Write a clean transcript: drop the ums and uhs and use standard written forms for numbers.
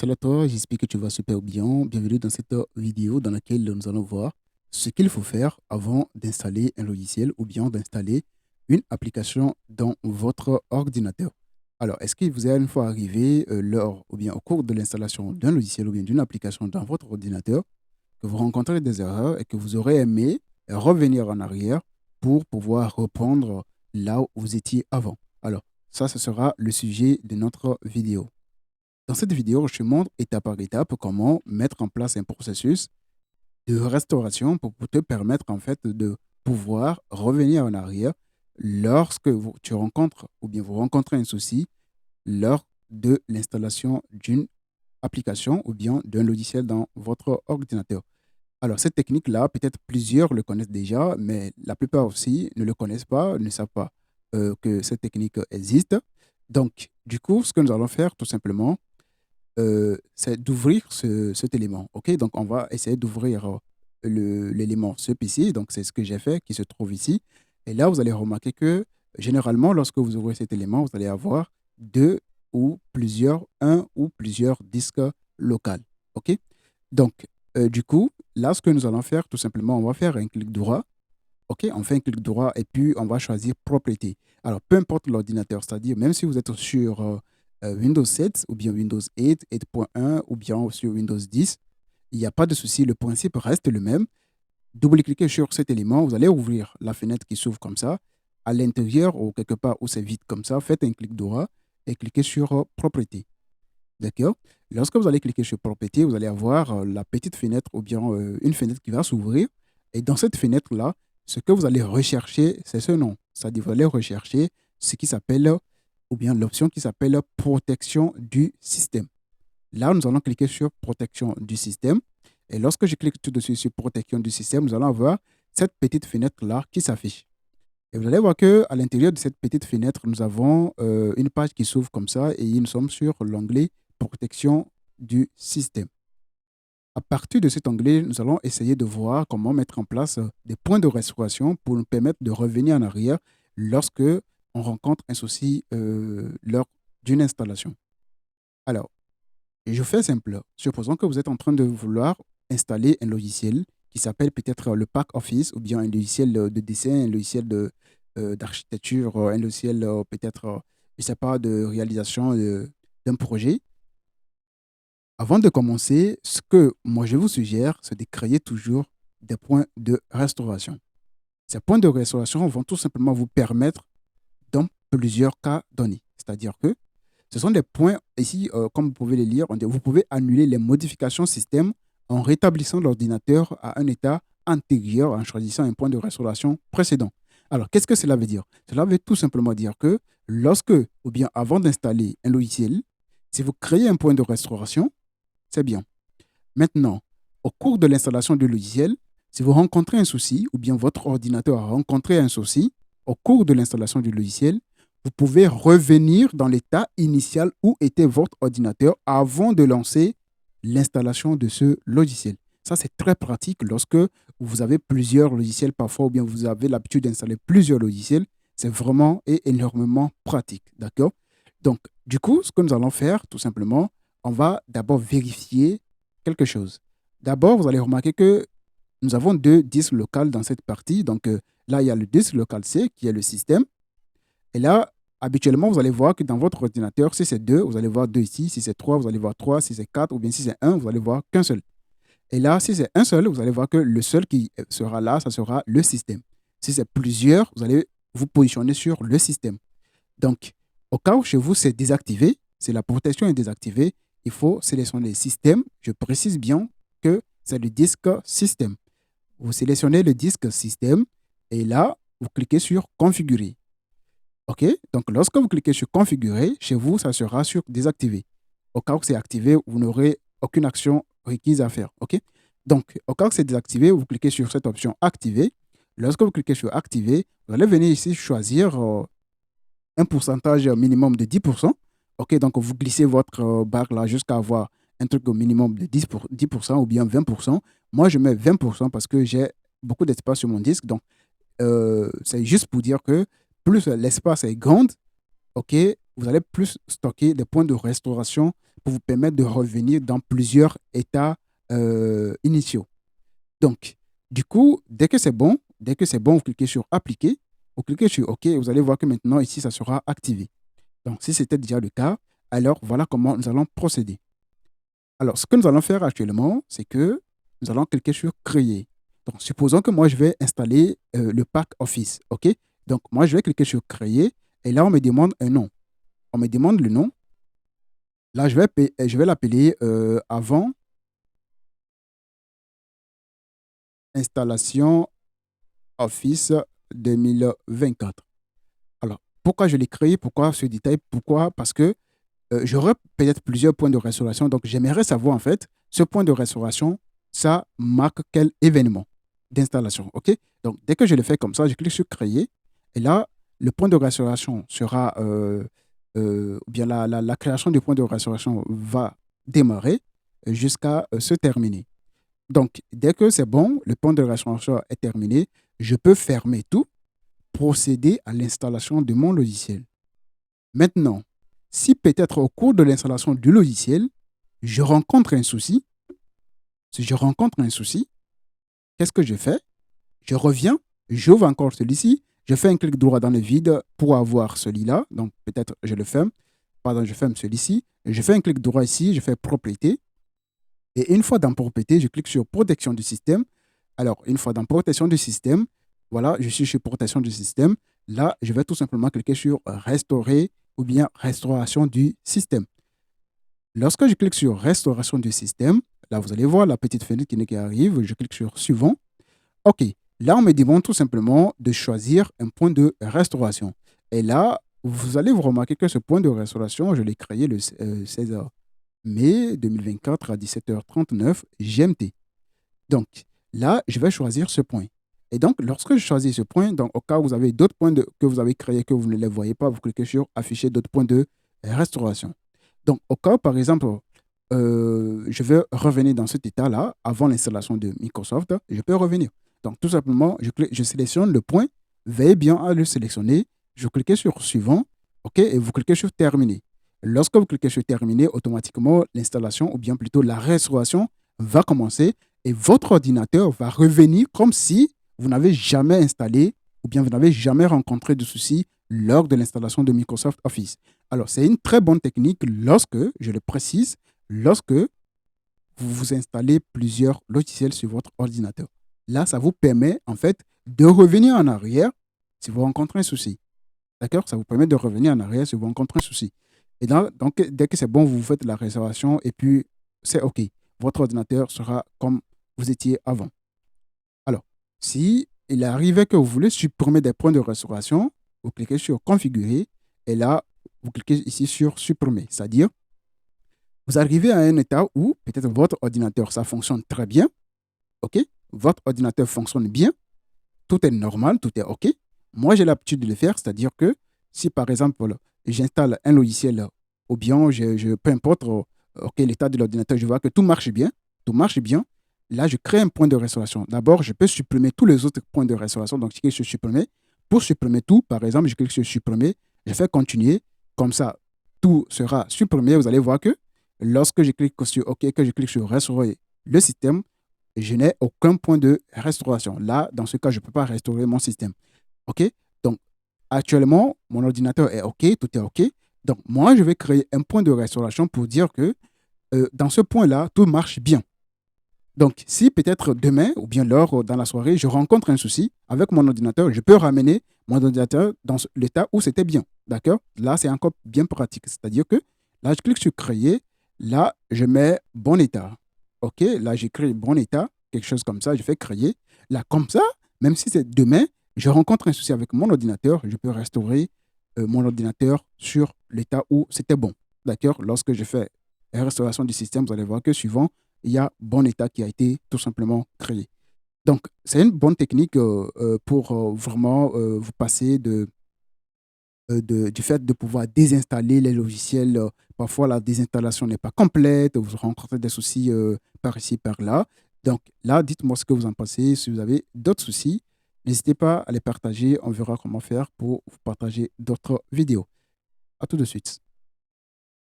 Salut à toi, j'espère que tu vas super bien. Bienvenue dans cette vidéo dans laquelle nous allons voir ce qu'il faut faire avant d'installer un logiciel ou bien d'installer une application dans votre ordinateur. Alors, est-ce qu'il vous est une fois arrivé lors ou bien au cours de l'installation d'un logiciel ou bien d'une application dans votre ordinateur que vous rencontrez des erreurs et que vous aurez aimé revenir en arrière pour pouvoir reprendre là où vous étiez avant? Alors, ça, ce sera le sujet de notre vidéo. Dans cette vidéo, je te montre étape par étape comment mettre en place un processus de restauration pour te permettre en fait de pouvoir revenir en arrière lorsque tu rencontres ou bien vous rencontrez un souci lors de l'installation d'une application ou bien d'un logiciel dans votre ordinateur. Alors, cette technique-là, peut-être plusieurs le connaissent déjà, mais la plupart aussi ne le connaissent pas, ne savent pas que cette technique existe. Donc, du coup, ce que nous allons faire tout simplement, c'est d'ouvrir cet élément. OK? Donc, on va essayer d'ouvrir l'élément, ce PC. Donc, c'est ce que j'ai fait, qui se trouve ici. Et là, vous allez remarquer que généralement, lorsque vous ouvrez cet élément, vous allez avoir un ou plusieurs disques locaux. OK? Donc, du coup, là, ce que nous allons faire, tout simplement, on va faire un clic droit. OK? On fait un clic droit et puis on va choisir propriété. Alors, peu importe l'ordinateur, c'est-à-dire même si vous êtes sur Windows 7 ou bien Windows 8, 8.1 ou bien sur Windows 10, il n'y a pas de souci, le principe reste le même. Double-cliquez sur cet élément, vous allez ouvrir la fenêtre qui s'ouvre comme ça. À l'intérieur ou quelque part où c'est vide comme ça, faites un clic droit et cliquez sur propriété. D'accord? Lorsque vous allez cliquer sur propriété, vous allez avoir la petite fenêtre ou bien une fenêtre qui va s'ouvrir. Et dans cette fenêtre-là, ce que vous allez rechercher, c'est ce nom. C'est-à-dire, vous allez rechercher ce qui s'appelle, ou bien l'option qui s'appelle protection du système. Là, nous allons cliquer sur protection du système. Et lorsque je clique tout dessus sur protection du système, nous allons avoir cette petite fenêtre-là qui s'affiche. Et vous allez voir qu'à l'intérieur de cette petite fenêtre, nous avons une page qui s'ouvre comme ça et nous sommes sur l'onglet protection du système. À partir de cet onglet, nous allons essayer de voir comment mettre en place des points de restauration pour nous permettre de revenir en arrière lorsque on rencontre un souci lors d'une installation. Alors, je fais simple. Supposons que vous êtes en train de vouloir installer un logiciel qui s'appelle peut-être le Pack Office ou bien un logiciel de dessin, un logiciel d'architecture, un logiciel peut-être, je ne sais pas, de réalisation d'un projet. Avant de commencer, ce que moi je vous suggère, c'est de créer toujours des points de restauration. Ces points de restauration vont tout simplement vous permettre dans plusieurs cas donnés. C'est-à-dire que ce sont des points, ici, comme vous pouvez les lire, vous pouvez annuler les modifications système en rétablissant l'ordinateur à un état antérieur en choisissant un point de restauration précédent. Alors, qu'est-ce que cela veut dire? Cela veut tout simplement dire que lorsque, ou bien avant d'installer un logiciel, si vous créez un point de restauration, c'est bien. Maintenant, au cours de l'installation du logiciel, si vous rencontrez un souci ou bien votre ordinateur a rencontré un souci, au cours de l'installation du logiciel, vous pouvez revenir dans l'état initial où était votre ordinateur avant de lancer l'installation de ce logiciel. Ça, c'est très pratique lorsque vous avez plusieurs logiciels parfois ou bien vous avez l'habitude d'installer plusieurs logiciels. C'est vraiment et énormément pratique. D'accord? Donc, du coup, ce que nous allons faire, tout simplement, on va d'abord vérifier quelque chose. D'abord, vous allez remarquer que nous avons deux disques locaux dans cette partie. Donc, là, il y a le disque local C qui est le système. Et là, habituellement, vous allez voir que dans votre ordinateur, si c'est 2, vous allez voir 2 ici. Si c'est 3, vous allez voir 3. Si c'est 4 ou bien si c'est un, vous allez voir qu'un seul. Et là, si c'est un seul, vous allez voir que le seul qui sera là, ça sera le système. Si c'est plusieurs, vous allez vous positionner sur le système. Donc, au cas où chez vous c'est désactivé, si la protection est désactivée, il faut sélectionner le système. Je précise bien que c'est le disque système. Vous sélectionnez le disque système et là, vous cliquez sur configurer. OK? Donc, lorsque vous cliquez sur configurer, chez vous, ça sera sur désactiver. Au cas où c'est activé, vous n'aurez aucune action requise à faire. OK? Donc, au cas où c'est désactivé, vous cliquez sur cette option activer. Lorsque vous cliquez sur activer, vous allez venir ici choisir un pourcentage minimum de 10%. OK, donc vous glissez votre barre là jusqu'à avoir un truc au minimum de 10% ou bien 20%. Moi, je mets 20% parce que j'ai beaucoup d'espace sur mon disque. Donc, c'est juste pour dire que plus l'espace est grand, OK, vous allez plus stocker des points de restauration pour vous permettre de revenir dans plusieurs états initiaux. Donc, du coup, dès que c'est bon, vous cliquez sur Appliquer, vous cliquez sur OK, et vous allez voir que maintenant, ici, ça sera activé. Donc, si c'était déjà le cas, alors voilà comment nous allons procéder. Alors, ce que nous allons faire actuellement, c'est que nous allons cliquer sur Créer. Donc, supposons que moi, je vais installer le pack Office. OK? Donc, moi, je vais cliquer sur Créer et là, on me demande un nom. On me demande le nom. Là, je vais l'appeler Avant installation Office 2024. Alors, pourquoi je l'ai créé? Pourquoi ce détail? Pourquoi? Parce que j'aurais peut-être plusieurs points de restauration. Donc, j'aimerais savoir, en fait, ce point de restauration, ça marque quel événement d'installation. OK? Donc, dès que je le fais comme ça, je clique sur Créer. Et là, le point de restauration sera, ou bien la création du point de restauration va démarrer jusqu'à se terminer. Donc, dès que c'est bon, le point de restauration est terminé, je peux fermer tout, procéder à l'installation de mon logiciel. Maintenant, si peut-être au cours de l'installation du logiciel, je rencontre un souci, si je rencontre un souci, qu'est-ce que je fais? Je reviens, j'ouvre encore celui-ci, je fais un clic droit dans le vide pour avoir celui-là, donc peut-être je le ferme, pardon, je ferme celui-ci, je fais un clic droit ici, je fais propriété, et une fois dans propriété, je clique sur protection du système. Alors, une fois dans protection du système, voilà, je suis sur protection du système. Là, je vais tout simplement cliquer sur restaurer ou bien restauration du système. Lorsque je clique sur restauration du système, là, vous allez voir la petite fenêtre qui arrive. Je clique sur suivant. OK. Là, on me demande tout simplement de choisir un point de restauration. Et là, vous allez vous remarquer que ce point de restauration, je l'ai créé le 16 mai 2024 à 17h39 GMT. Donc, là, je vais choisir ce point. Et donc, lorsque je choisis ce point, donc, au cas où vous avez d'autres points que vous avez créés que vous ne les voyez pas, vous cliquez sur Afficher d'autres points de restauration. Donc, au cas où, par exemple, je veux revenir dans cet état-là, avant l'installation de Microsoft, je peux revenir. Donc, tout simplement, je sélectionne le point, veillez bien à le sélectionner, je clique sur Suivant, OK, et vous cliquez sur Terminer. Lorsque vous cliquez sur Terminer, automatiquement, l'installation, ou bien plutôt la restauration, va commencer et votre ordinateur va revenir comme si vous n'avez jamais installé ou bien vous n'avez jamais rencontré de soucis lors de l'installation de Microsoft Office. Alors, c'est une très bonne technique lorsque, je le précise, lorsque vous installez plusieurs logiciels sur votre ordinateur. Là, ça vous permet en fait de revenir en arrière si vous rencontrez un souci. D'accord? Ça vous permet de revenir en arrière si vous rencontrez un souci. Et là, donc, dès que c'est bon, vous faites la réservation et puis c'est OK. Votre ordinateur sera comme vous étiez avant. Alors, si il arrivait que vous voulez supprimer des points de restauration, vous cliquez sur Configurer et là, vous cliquez ici sur Supprimer. C'est-à-dire, vous arrivez à un état où peut-être votre ordinateur, ça fonctionne très bien. OK? Votre ordinateur fonctionne bien. Tout est normal, tout est OK. Moi, j'ai l'habitude de le faire, c'est-à-dire que si par exemple, j'installe un logiciel ou bien peu importe OK, l'état de l'ordinateur, je vois que tout marche bien. Là, je crée un point de restauration. D'abord, je peux supprimer tous les autres points de restauration. Donc, je clique sur supprimer. Pour supprimer tout, par exemple, je clique sur supprimer, je fais continuer. Comme ça, tout sera supprimé. Vous allez voir que lorsque je clique sur OK, que je clique sur restaurer le système, je n'ai aucun point de restauration. Là, dans ce cas, je ne peux pas restaurer mon système. OK? Donc, actuellement, mon ordinateur est OK, tout est OK. Donc, moi, je vais créer un point de restauration pour dire que dans ce point-là, tout marche bien. Donc, si peut-être demain ou bien lors dans la soirée, je rencontre un souci avec mon ordinateur, je peux ramener mon ordinateur dans l'état où c'était bien. D'accord? Là, c'est encore bien pratique. C'est-à-dire que là, je clique sur Créer. Là, je mets bon état. OK? Là, j'écris bon état, quelque chose comme ça. Je fais Créer. Là, comme ça, même si c'est demain, je rencontre un souci avec mon ordinateur, je peux restaurer mon ordinateur sur l'état où c'était bon. D'accord? Lorsque je fais la restauration du système, vous allez voir que suivant, il y a bon état qui a été tout simplement créé. Donc, c'est une bonne technique pour vraiment vous passer du fait de pouvoir désinstaller les logiciels. Parfois, la désinstallation n'est pas complète, vous rencontrez des soucis par ici, par là. Donc là, dites-moi ce que vous en pensez. Si vous avez d'autres soucis, n'hésitez pas à les partager. On verra comment faire pour vous partager d'autres vidéos. À tout de suite.